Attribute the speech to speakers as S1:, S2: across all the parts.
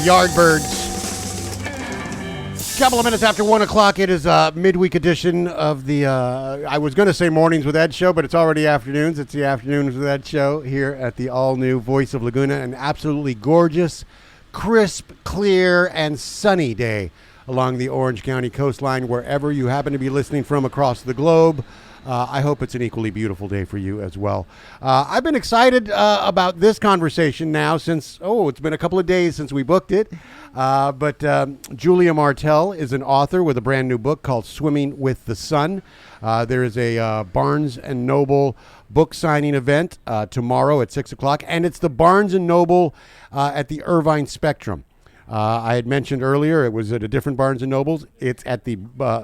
S1: Yardbirds. Couple of minutes after 1 o'clock, it is a midweek edition of the, I was going to say Mornings with Ed show, but it's already afternoons. It's the Afternoons with Ed show here at the all-new Voice of Laguna. An absolutely gorgeous, crisp, clear, and sunny day along the Orange County coastline, wherever you happen to be listening from across the globe. I hope it's an equally beautiful day for you as well. I've been excited about this conversation now since, it's been a couple of days since we booked it. But Julia Martell is an author with a brand new book called Swimming with the Sun. There is a Barnes & Noble book signing event tomorrow at 6 o'clock, and it's the Barnes & Noble at the Irvine Spectrum. I had mentioned earlier it was at a different Barnes & Nobles. It's at the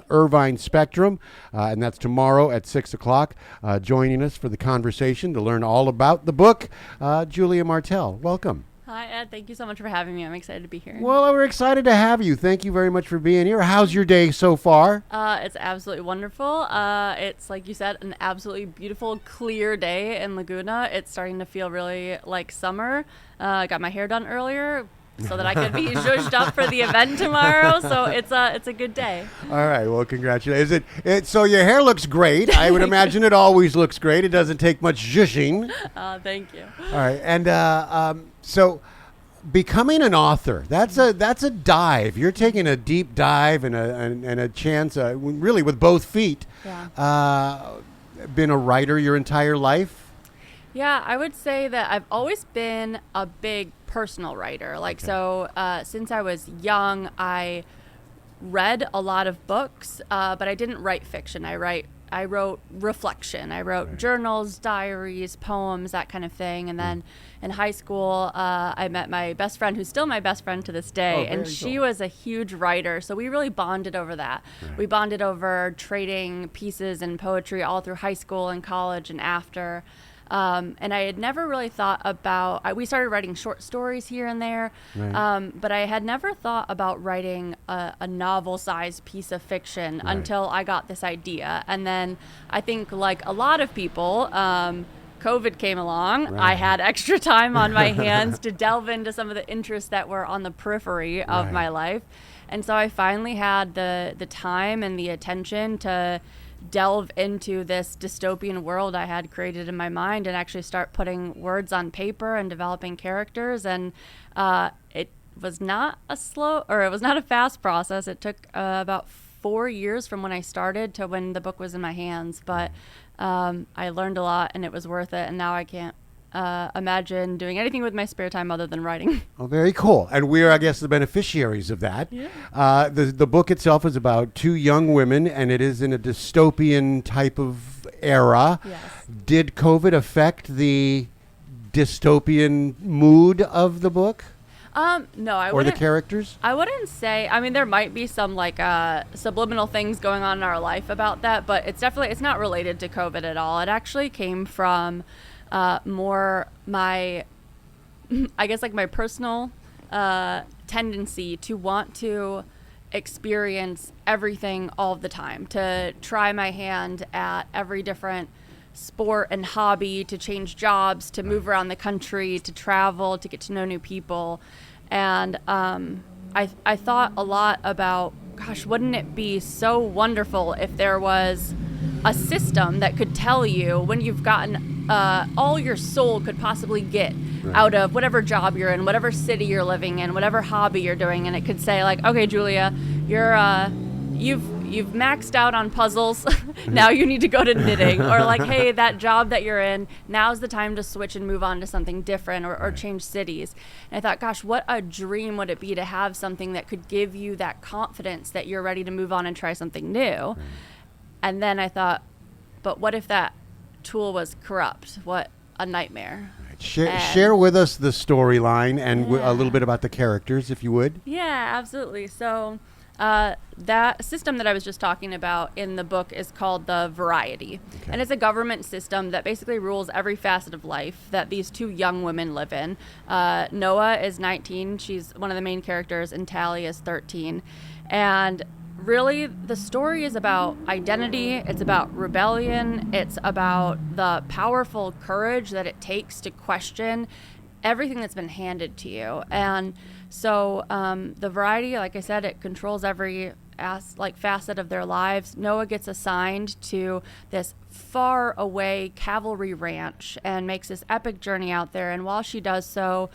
S1: Irvine Spectrum, and that's tomorrow at 6 o'clock. Joining us for the conversation to learn all about the book, Julia Martell. Welcome.
S2: Hi, Ed. Thank you so much for having me. I'm excited to be here.
S1: Well, we're excited to have you. Thank you very much for being here. How's your day so far?
S2: It's absolutely wonderful. It's, like you said, an absolutely beautiful, clear day in Laguna. It's starting to feel really like summer. I got my hair done earlier so that I could be zhuzhed up for the event tomorrow. So it's a good day. All
S1: right. Well, congratulations. So your hair looks great. I would imagine it always looks great. It doesn't take much zhuzhing.
S2: Thank you.
S1: All right. And so becoming an author, that's a dive. You're taking a deep dive and a chance, really with both feet.
S2: Yeah.
S1: Been a writer your entire life?
S2: Yeah, I would say that I've always been a big personal writer. Since I was young, I read a lot of books, but I didn't write fiction. I wrote reflection. I wrote journals, diaries, poems, that kind of thing. And then in high school, I met my best friend, who's still my best friend to this day. And she was a huge writer. So we really bonded over that. Right. We bonded over trading pieces and poetry all through high school and college and after. And I had never really thought about, we started writing short stories here and there, but I had never thought about writing a novel-sized piece of fiction until I got this idea. And then I think, like a lot of people, COVID came along. Right. I had extra time on my hands to delve into some of the interests that were on the periphery of my life. And so I finally had the time and the attention to delve into this dystopian world I had created in my mind and actually start putting words on paper and developing characters. And it was not a fast process. It took about 4 years from when I started to when the book was in my hands. But I learned a lot and it was worth it. And now I can't imagine doing anything with my spare time other than writing. Oh, very cool. And we're, I guess, the beneficiaries of that. Yeah. The book itself is about two young women, and it is in a dystopian type of era. Yes. Did COVID affect the dystopian mood of the book? No, I wouldn't.
S1: Or the characters?
S2: I wouldn't say. I mean, there might be some subliminal things going on in our life about that, but it's not related to COVID at all. It actually came from more my personal tendency to want to experience everything all the time, to try my hand at every different sport and hobby, to change jobs, to move around the country, to travel, to get to know new people. And I thought a lot about, gosh, wouldn't it be so wonderful if there was a system that could tell you when you've gotten all your soul could possibly get out of whatever job you're in, whatever city you're living in, whatever hobby you're doing, and it could say like, okay, Julia, you've maxed out on puzzles. Now you need to go to knitting. Or like, hey, that job that you're in, now's the time to switch and move on to something different or change cities. And I thought, gosh, what a dream would it be to have something that could give you that confidence that you're ready to move on and try something new. And then I thought, but what if that tool was corrupt? What a nightmare.
S1: Share with us the storyline and a little bit about the characters, if you would.
S2: Yeah, absolutely. So that system that I was just talking about in the book is called the Variety. Okay. And it's a government system that basically rules every facet of life that these two young women live in. Noah is 19. She's one of the main characters, and Tally is 13. And really, the story is about identity, it's about rebellion, it's about the powerful courage that it takes to question everything that's been handed to you. And so the variety, like I said, it controls every facet of their lives. Noah gets assigned to this far away cavalry ranch and makes this epic journey out there. And while she does so,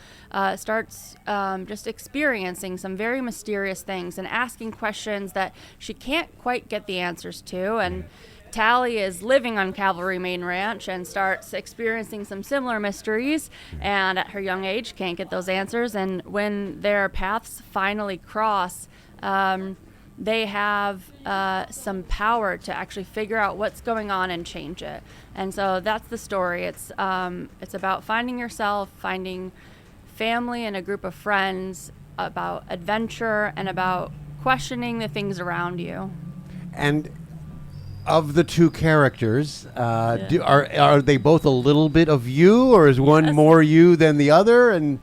S2: starts just experiencing some very mysterious things and asking questions that she can't quite get the answers to. And Tally is living on Cavalry Main Ranch and starts experiencing some similar mysteries, and at her young age can't get those answers. And when their paths finally cross, they have some power to actually figure out what's going on and change it. And so that's the story. It's about finding yourself, finding family and a group of friends, about adventure, and about questioning the things around you.
S1: And of the two characters, are they both a little bit of you, or is one more you than the other? And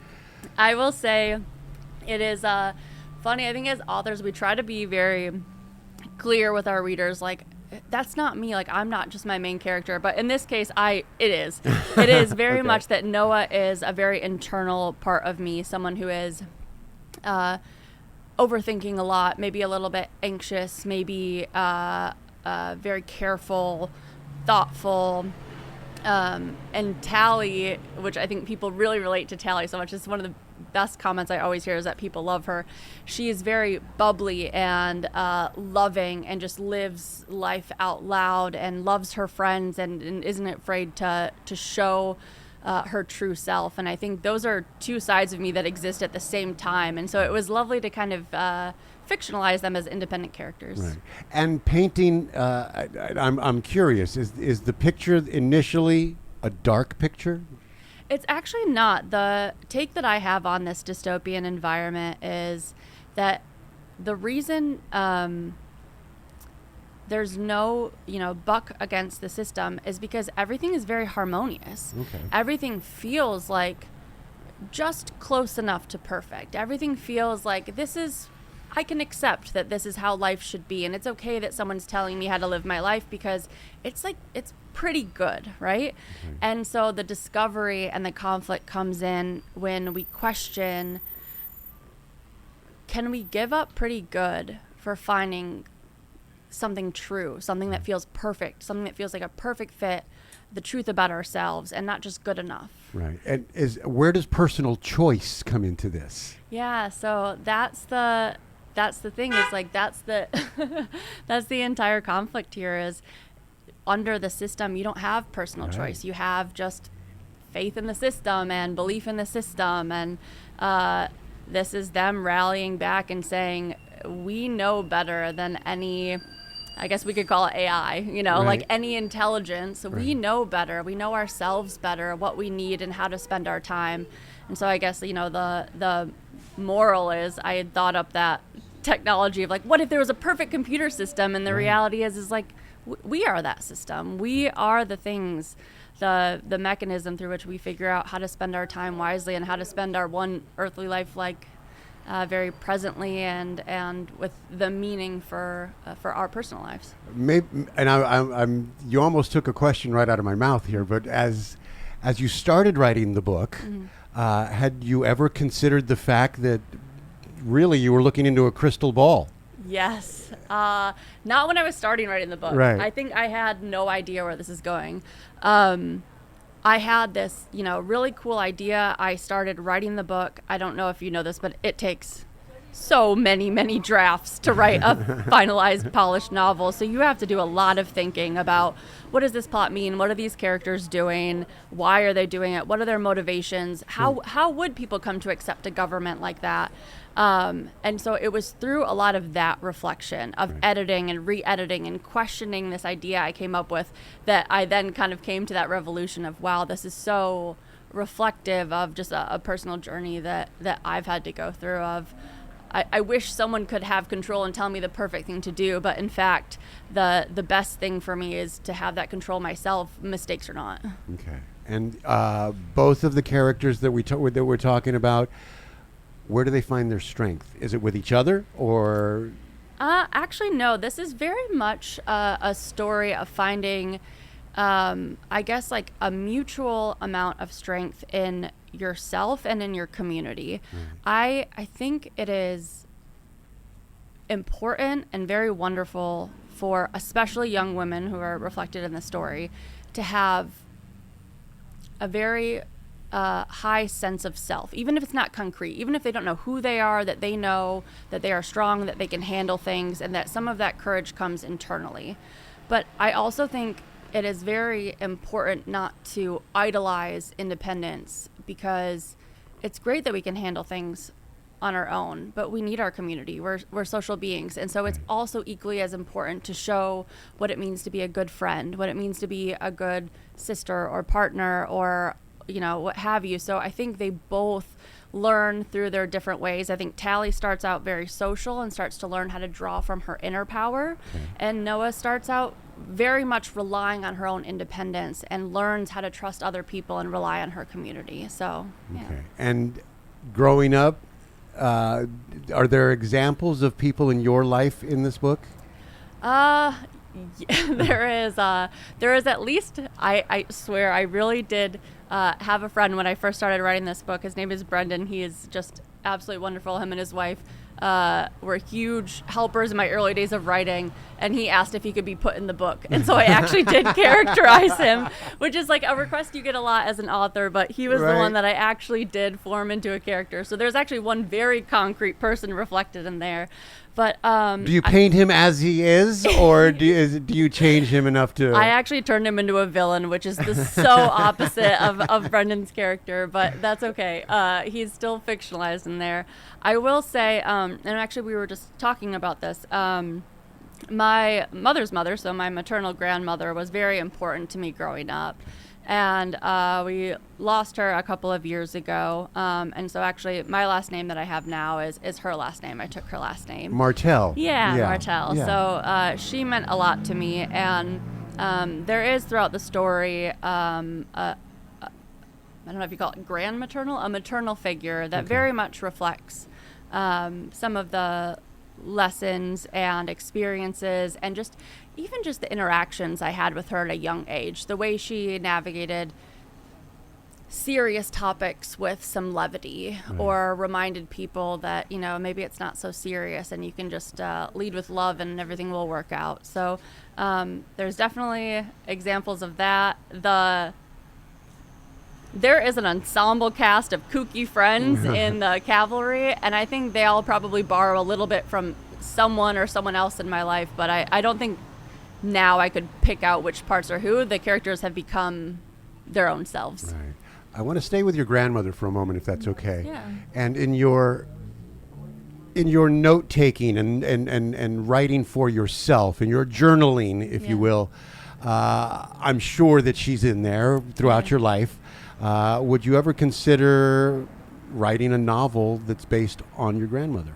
S2: I will say it is funny. I think as authors, we try to be very clear with our readers, like, that's not me. Like, I'm not just my main character. But in this case, it is. It is very
S1: Okay.
S2: much that Noah is a very internal part of me, someone who is overthinking a lot, maybe a little bit anxious, maybe very careful, thoughtful. And Tally, which I think people really relate to Tally so much, is one of the best comments I always hear is that people love her. She is very bubbly and loving, and just lives life out loud, and loves her friends, and isn't afraid to show her true self. And I think those are two sides of me that exist at the same time. And so it was lovely to kind of fictionalize them as independent characters.
S1: right. And painting, I'm curious. Is the picture initially a dark picture?
S2: It's actually not. The take that I have on this dystopian environment is that the reason there's no, buck against the system is because everything is very harmonious.
S1: Okay.
S2: Everything feels like just close enough to perfect. Everything feels like I can accept that this is how life should be, and it's okay that someone's telling me how to live my life, because it's pretty good, right?
S1: Okay.
S2: And so the discovery and the conflict comes in when we question, can we give up pretty good for finding something true, something that feels perfect, something that feels like a perfect fit, the truth about ourselves, and not just good enough.
S1: Right. And where does personal choice come into this?
S2: Yeah, so that's the thing, is like that's the that's the entire conflict here. Is under the system you don't have personal
S1: Right.
S2: choice. You have just faith in the system and belief in the system, and this is them rallying back and saying, we know better than any, I guess we could call it AI,
S1: Right.
S2: like any intelligence.
S1: Right.
S2: We know better. We know ourselves better, what we need and how to spend our time. And so I guess, the moral is, I had thought up that technology of like, what if there was a perfect computer system? And the reality is like, we are that system. We are the things, the mechanism through which we figure out how to spend our time wisely and how to spend our one earthly life very presently and with the meaning for our personal lives.
S1: Maybe, and I'm you almost took a question right out of my mouth here, but as you started writing the book, had you ever considered the fact that really you were looking into a crystal ball?
S2: Yes. Not when I was starting writing the book.
S1: Right.
S2: I think I had no idea where this is going. I had this, really cool idea. I started writing the book. I don't know if you know this, but it takes so many drafts to write a finalized, polished novel. So you have to do a lot of thinking about, what does this plot mean? What are these characters doing? Why are they doing it? What are their motivations? How would people come to accept a government like that? And so it was through a lot of that reflection of editing and re-editing and questioning this idea I came up with that I then kind of came to that revolution of, wow, this is so reflective of just a personal journey that I've had to go through of, I wish someone could have control and tell me the perfect thing to do, but in fact, the best thing for me is to have that control myself, mistakes or not.
S1: Okay. And both of the characters that we're talking about, where do they find their strength? Is it with each other, or?
S2: Actually, no. This is very much a story of finding I guess like a mutual amount of strength in yourself and in your community. I think it is important and very wonderful for especially young women who are reflected in the story to have a very high sense of self, even if it's not concrete, even if they don't know who they are, that they know that they are strong, that they can handle things, and that some of that courage comes internally. But I also think it is very important not to idolize independence, because it's great that we can handle things on our own, but we need our community. We're social beings. And so it's also equally as important to show what it means to be a good friend, what it means to be a good sister or partner or, what have you. So I think they both learn through their different ways. I think Tally starts out very social and starts to learn how to draw from her inner power. And Noah starts out very much relying on her own independence and learns how to trust other people and rely on her community. So, yeah.
S1: Okay. And growing up, are there examples of people in your life in this book?
S2: Yeah, there is at least, I swear I really did have a friend when I first started writing this book. His name is Brendan. He is just absolutely wonderful. Him and his wife were huge helpers in my early days of writing, and he asked if he could be put in the book. And so I actually did characterize him, which is like a request you get a lot as an author, but he was the one that I actually did form into a character. So there's actually one very concrete person reflected in there. But
S1: do you paint him as he is, or do you change him enough to?
S2: I actually turned him into a villain, which is so opposite of Brendan's character, but that's okay. He's still fictionalized in there. I will say, and actually we were just talking about this. My mother's mother, so my maternal grandmother, was very important to me growing up. And we lost her a couple of years ago. And so actually my last name that I have now is her last name. I took her last name.
S1: Martell.
S2: Yeah, Martell.
S1: Yeah.
S2: So she meant a lot to me. And there is throughout the story, I don't know if you call it a maternal figure that very much reflects some of the lessons and experiences and even just the interactions I had with her at a young age, the way she navigated serious topics with some levity, or reminded people that, maybe it's not so serious and you can just lead with love and everything will work out. So there's definitely examples of that. There is an ensemble cast of kooky friends in the cavalry, and I think they all probably borrow a little bit from someone or someone else in my life, but I don't think now I could pick out which parts are who. The characters have become their own selves.
S1: Right. I want to stay with your grandmother for a moment, if that's okay.
S2: Yeah.
S1: And in your note taking and writing for yourself, and your journaling, if you will, I'm sure that she's in there throughout your life. Would you ever consider writing a novel that's based on your grandmother?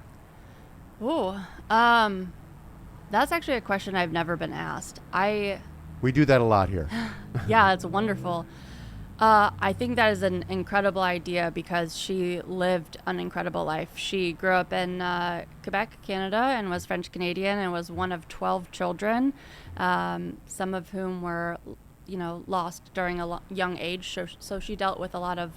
S2: Ooh, that's actually a question I've never been asked.
S1: We do that a lot here.
S2: Yeah, it's wonderful. I think that is an incredible idea because she lived an incredible life. She grew up in Quebec, Canada, and was French Canadian, and was one of 12 children, some of whom were lost during a young age. So she dealt with a lot of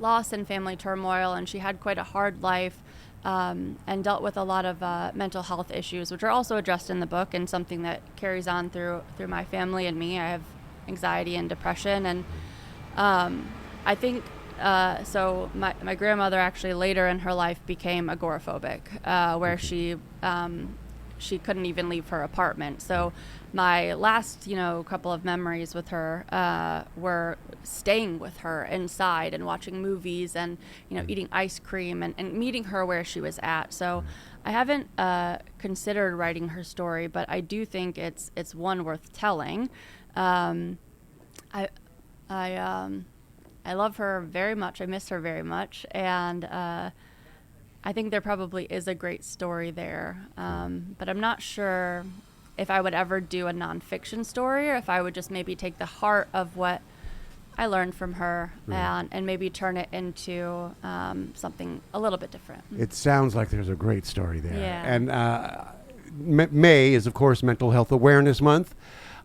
S2: loss and family turmoil, and she had quite a hard life, and dealt with a lot of mental health issues, which are also addressed in the book, and something that carries on through my family and me. I have anxiety and depression, and I think so my grandmother actually later in her life became agoraphobic, where she couldn't even leave her apartment. So my last, couple of memories with her were staying with her inside and watching movies and, eating ice cream and meeting her where she was at. So I haven't considered writing her story, but I do think it's one worth telling. I love her very much. I miss her very much. And I think there probably is a great story there. But I'm not sure if I would ever do a nonfiction story, or if I would just maybe take the heart of what I learned from her and maybe turn it into something a little bit different.
S1: It sounds like there's a great story there.
S2: Yeah.
S1: And May is, of course, Mental Health Awareness Month.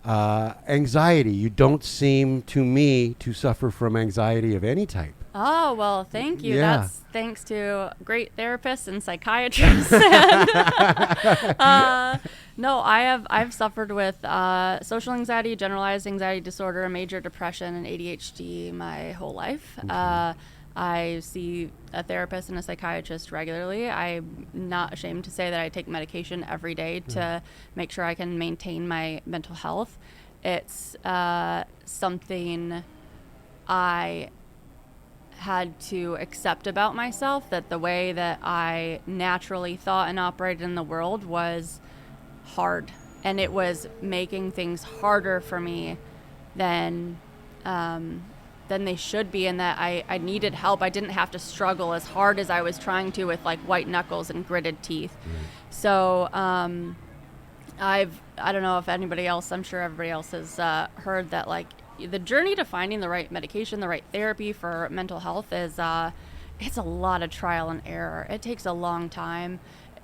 S1: Anxiety. You don't seem to me to suffer from anxiety of any type.
S2: Oh, well, thank you.
S1: Yeah.
S2: That's thanks to great therapists and psychiatrists. No, I've suffered with social anxiety, generalized anxiety disorder, major depression, and ADHD my whole life.
S1: Okay.
S2: I see a therapist and a psychiatrist regularly. I'm not ashamed to say that I take medication every day to make sure I can maintain my mental health. It's something I had to accept about myself, that the way that I naturally thought and operated in the world was hard, and it was making things harder for me than they should be, and that I needed help. I didn't have to struggle as hard as I was trying to with like white knuckles and gritted teeth. So I don't know if anybody else, I'm sure everybody else has heard that like the journey to finding the right medication, the right therapy for mental health is it's a lot of trial and error. It takes a long time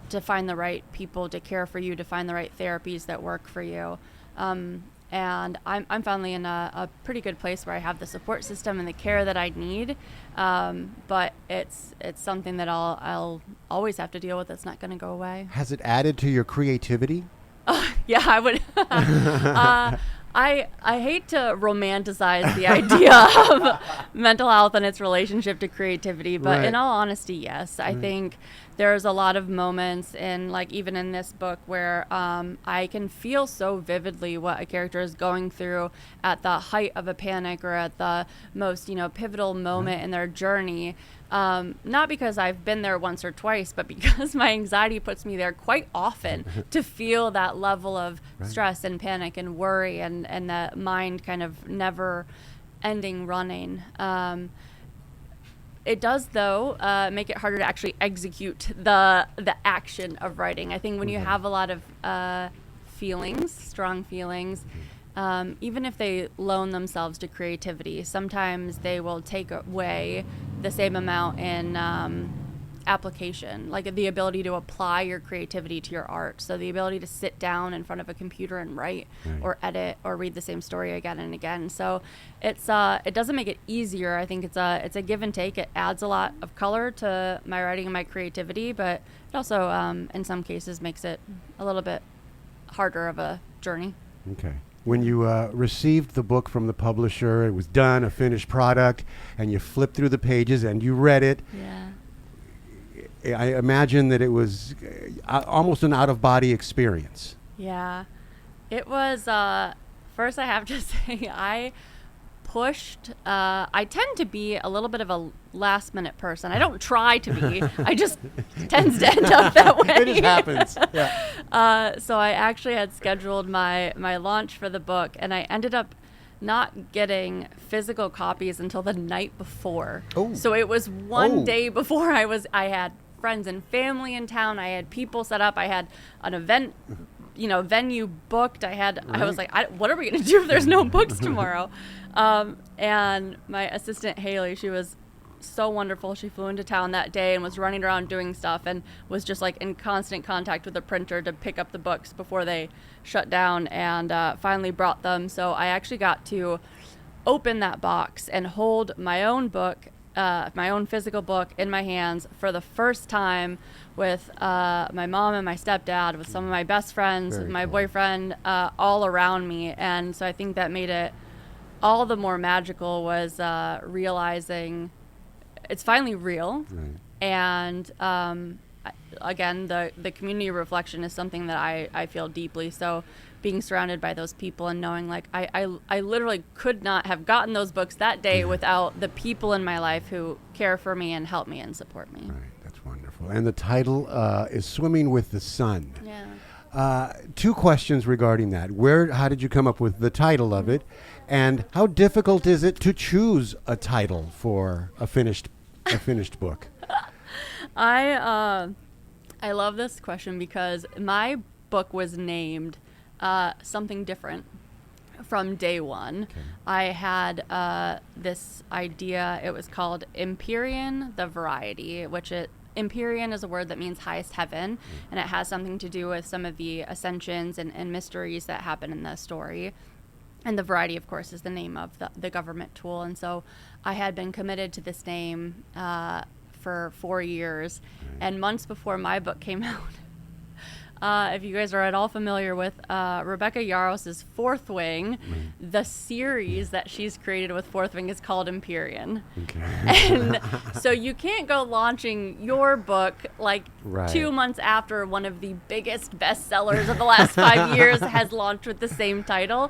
S2: to find the right people to care for you, to find the right therapies that work for you. And I'm finally in a pretty good place where I have the support system and the care that I need. But it's something that I'll always have to deal with. It's not going to go away.
S1: Has it added to your creativity?
S2: Yeah, I would. I hate to romanticize the idea of mental health and its relationship to creativity, but
S1: Right.
S2: in all honesty, yes. I think there's a lot of moments in, like, even in this book where I can feel so vividly what a character is going through at the height of a panic or at the most, pivotal moment in their journey. Not because I've been there once or twice, but because my anxiety puts me there quite often to feel that level of stress and panic and worry and that mind kind of never ending running. It does, though, make it harder to actually execute the action of writing. I think when you have a lot of feelings, strong feelings, even if they loan themselves to creativity, sometimes they will take away the same amount in application, like the ability to apply your creativity to your art. So the ability to sit down in front of a computer and write or edit or read the same story again and again. So it doesn't make it easier. I think it's a give and take. It adds a lot of color to my writing and my creativity, but it also in some cases makes it a little bit harder of a journey.
S1: Okay. When you received the book from the publisher, it was done, a finished product, and you flipped through the pages and you read it.
S2: Yeah.
S1: I imagine that it was almost an out-of-body experience.
S2: Yeah. It was, first I have to say, I pushed. I tend to be a little bit of a last-minute person. I don't try to be. I just tends to end up that way.
S1: It just happens. Yeah.
S2: So I actually had scheduled my launch for the book, and I ended up not getting physical copies until the night before.
S1: Oh.
S2: So it was one day before I had friends and family in town. I had people set up. I had an event, venue booked. I was like, what are we going to do if there's no books tomorrow? And my assistant, Haley, she was so wonderful. She flew into town that day and was running around doing stuff and was just like in constant contact with the printer to pick up the books before they shut down, and finally brought them. So I actually got to open that box and hold my own book, my own physical book in my hands for the first time with my mom and my stepdad, with some of my best friends, with my boyfriend, all around me. And so I think that made it all the more magical, was realizing it's finally real. Right. And again, the community reflection is something that I feel deeply. So being surrounded by those people and knowing, like, I literally could not have gotten those books that day without the people in my life who care for me and help me and support me.
S1: Right, that's wonderful. And the title is Swimming with the Sun.
S2: Yeah.
S1: Two questions regarding that. How did you come up with the title of it? And how difficult is it to choose a title for a finished book?
S2: I love this question because my book was named something different from day one. Okay. I had this idea. It was called Empyrean, the Variety, Empyrean is a word that means highest heaven, and it has something to do with some of the ascensions and mysteries that happen in the story. And the variety, of course, is the name of the government tool. And so I had been committed to this name for 4 years. And months before my book came out, if you guys are at all familiar with Rebecca Yaros's Fourth Wing, the series that she's created with Fourth Wing is called Empyrean.
S1: Okay.
S2: And so you can't go launching your book like
S1: Right.
S2: 2 months after one of the biggest bestsellers of the last 5 years has launched with the same title.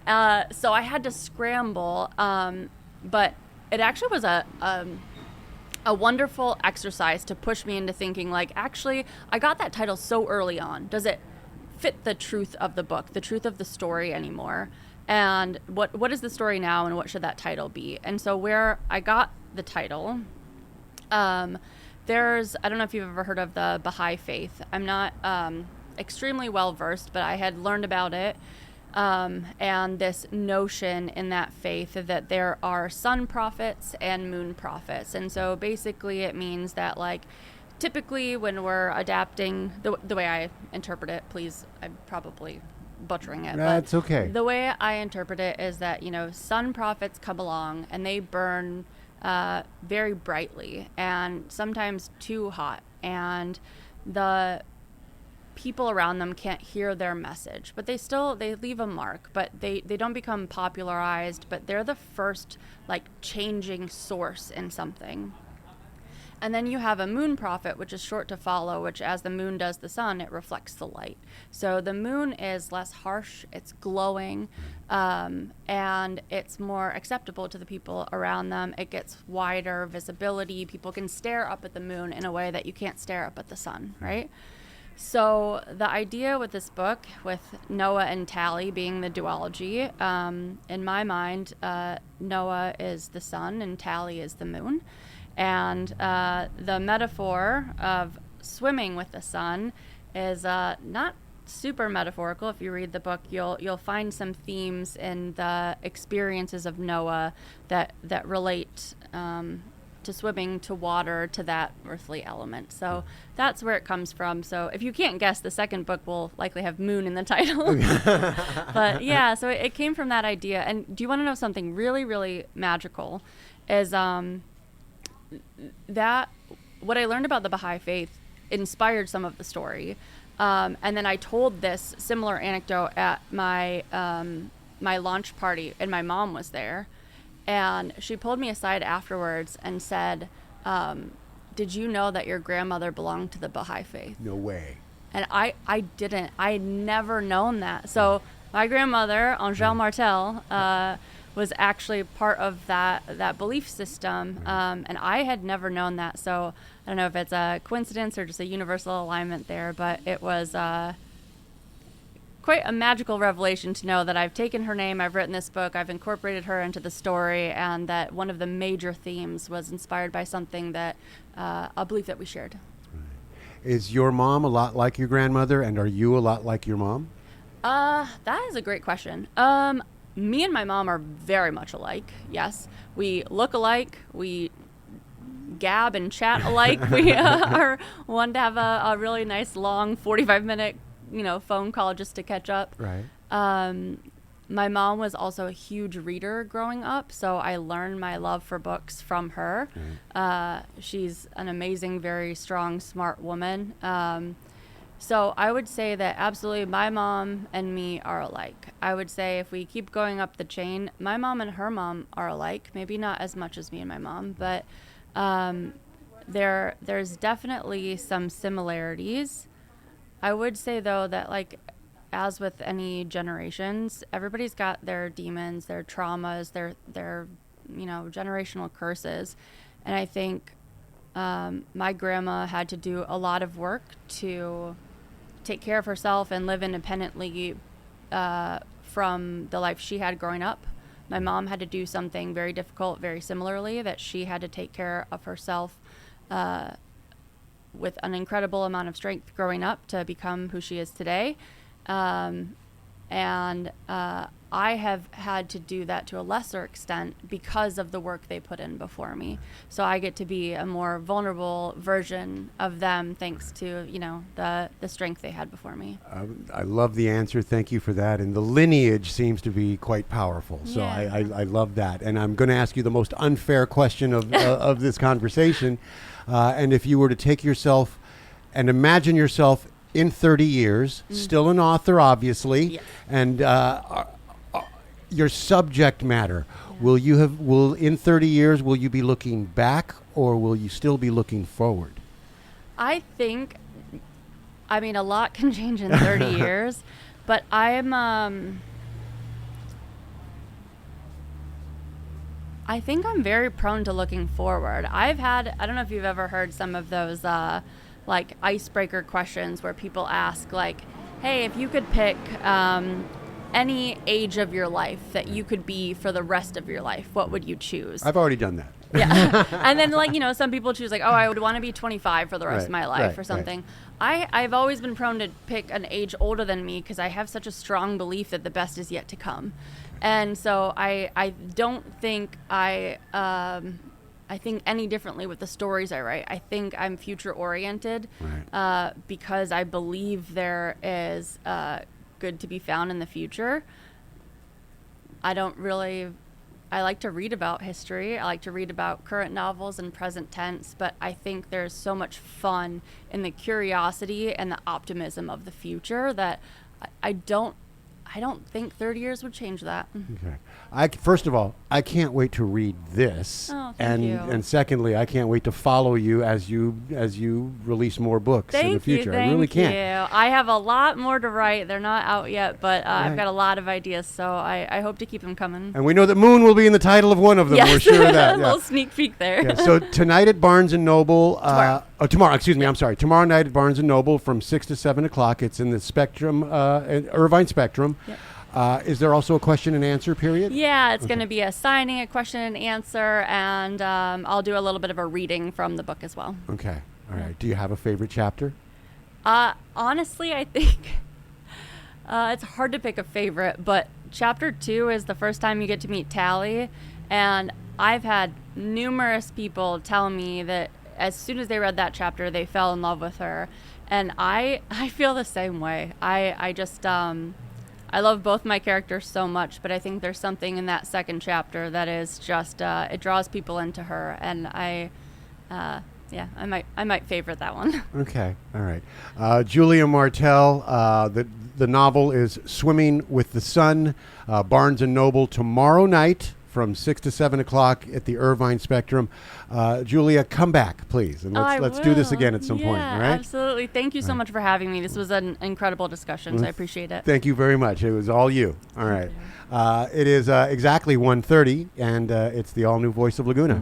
S2: So I had to scramble, but it actually was a wonderful exercise to push me into thinking, like, actually, I got that title so early on. Does it fit the truth of the book, the truth of the story anymore? And what is the story now, and what should that title be? And so where I got the title, there's, I don't know if you've ever heard of the Baha'i faith. I'm not extremely well versed, but I had learned about it. And this notion in that faith that there are sun prophets and moon prophets. And so basically it means that, like, typically when we're adapting, the way I interpret it, please, I'm probably butchering it.
S1: That's
S2: but
S1: okay.
S2: The way I interpret it is that, sun prophets come along and they burn very brightly and sometimes too hot. And the people around them can't hear their message, but they leave a mark, but they don't become popularized, but they're the first, like, changing source in something. And then you have a moon prophet, which is short to follow, which as the moon does the sun, it reflects the light. So the moon is less harsh, it's glowing, and it's more acceptable to the people around them. It gets wider visibility. People can stare up at the moon in a way that you can't stare up at the sun, right? So the idea with this book, with Noah and Tally being the duology, in my mind, Noah is the sun and Tally is the moon. And the metaphor of swimming with the sun is not super metaphorical. If you read the book, you'll find some themes in the experiences of Noah that relate to swimming, to water, to that earthly element. So that's where it comes from. So if you can't guess, the second book will likely have moon in the title. But yeah, so it came from that idea. And do you want to know something really, really magical? Is that what I learned about the Baha'i faith inspired some of the story. And then I told this similar anecdote at my my launch party, and my mom was there. And she pulled me aside afterwards and said, did you know that your grandmother belonged to the Baha'i faith?
S1: No way.
S2: And I didn't. I had never known that. So my grandmother, Angèle Martel, was actually part of that belief system. And I had never known that. So I don't know if it's a coincidence or just a universal alignment there, but it was quite a magical revelation to know that I've taken her name, I've written this book, I've incorporated her into the story, and that one of the major themes was inspired by something that, a belief that we shared.
S1: Is your mom a lot like your grandmother, and are you a lot like your mom?
S2: That is a great question. Me and my mom are very much alike, yes. We look alike, we gab and chat alike. We are one to have a really nice long 45-minute phone call just to catch up.
S1: Right.
S2: My mom was also a huge reader growing up, so I learned my love for books from her. She's an amazing, very strong, smart woman. So I would say that absolutely my mom and me are alike. I would say if we keep going up the chain, my mom and her mom are alike. Maybe not as much as me and my mom, but there's definitely some similarities. I would say, though, that, like, as with any generations, everybody's got their demons, their traumas, their generational curses. And I think my grandma had to do a lot of work to take care of herself and live independently from the life she had growing up. My mom had to do something very difficult, very similarly, that she had to take care of herself with an incredible amount of strength growing up to become who she is today. And I have had to do that to a lesser extent because of the work they put in before me. So I get to be a more vulnerable version of them thanks to, the strength they had before me.
S1: I love the answer. Thank you for that. And the lineage seems to be quite powerful. So
S2: Yeah.
S1: I love that. And I'm going to ask you the most unfair question of this conversation. And if you were to take yourself and imagine yourself in 30 years, still an author, obviously,
S2: Yes.
S1: and your subject matter, in 30 years, will you be looking back or will you still be looking forward?
S2: I think, a lot can change in 30 years, but I think I'm very prone to looking forward. I don't know if you've ever heard some of those like icebreaker questions where people ask like, hey, if you could pick any age of your life that you could be for the rest of your life, what would you choose?
S1: I've already done that.
S2: Yeah. And then, some people choose like, oh, I would want to be 25 for the rest of my life or something. I've always been prone to pick an age older than me because I have such a strong belief that the best is yet to come. And so I don't think I think any differently with the stories I write. I think I'm future oriented because I believe there is good to be found in the future. I like to read about history. I like to read about current novels and present tense, but I think there's so much fun in the curiosity and the optimism of the future that I don't think 30 years would change that.
S1: Okay. First of all, I can't wait to read this.
S2: Oh, thank you.
S1: And secondly, I can't wait to follow you as you release more books in the future. I really can't.
S2: Thank you. I have a lot more to write. They're not out yet, but I've got a lot of ideas, so I hope to keep them coming.
S1: And we know that Moon will be in the title of one of them.
S2: Yes.
S1: We're sure of that.
S2: A little sneak peek there.
S1: Yeah. So tonight at Barnes & Noble.
S2: Tomorrow.
S1: Excuse me. I'm sorry. Tomorrow night at Barnes & Noble from 6 to 7 o'clock. It's in the Spectrum, Irvine Spectrum.
S2: Yep.
S1: Is there also a question and answer period?
S2: Yeah, it's going to be a signing, a question and answer, and I'll do a little bit of a reading from the book as well.
S1: Okay. All right. Do you have a favorite chapter?
S2: Honestly, I think it's hard to pick a favorite, but chapter 2 is the first time you get to meet Tally, and I've had numerous people tell me that as soon as they read that chapter, they fell in love with her, and I feel the same way. I love both my characters so much, but I think there's something in that second chapter that is just it draws people into her, and I might favorite that one.
S1: Okay, all right. Julia Martell, the novel is Swimming with the Sun, Barnes & Noble tomorrow night from 6 to 7 o'clock at the Irvine Spectrum. Julia, come back, please, and let's do this again at some point, all right?
S2: Absolutely. Thank you so much for having me. This was an incredible discussion, so I appreciate it.
S1: Thank you very much. It was all you. All right. It is exactly 1:30, and it's the all-new Voice of Laguna.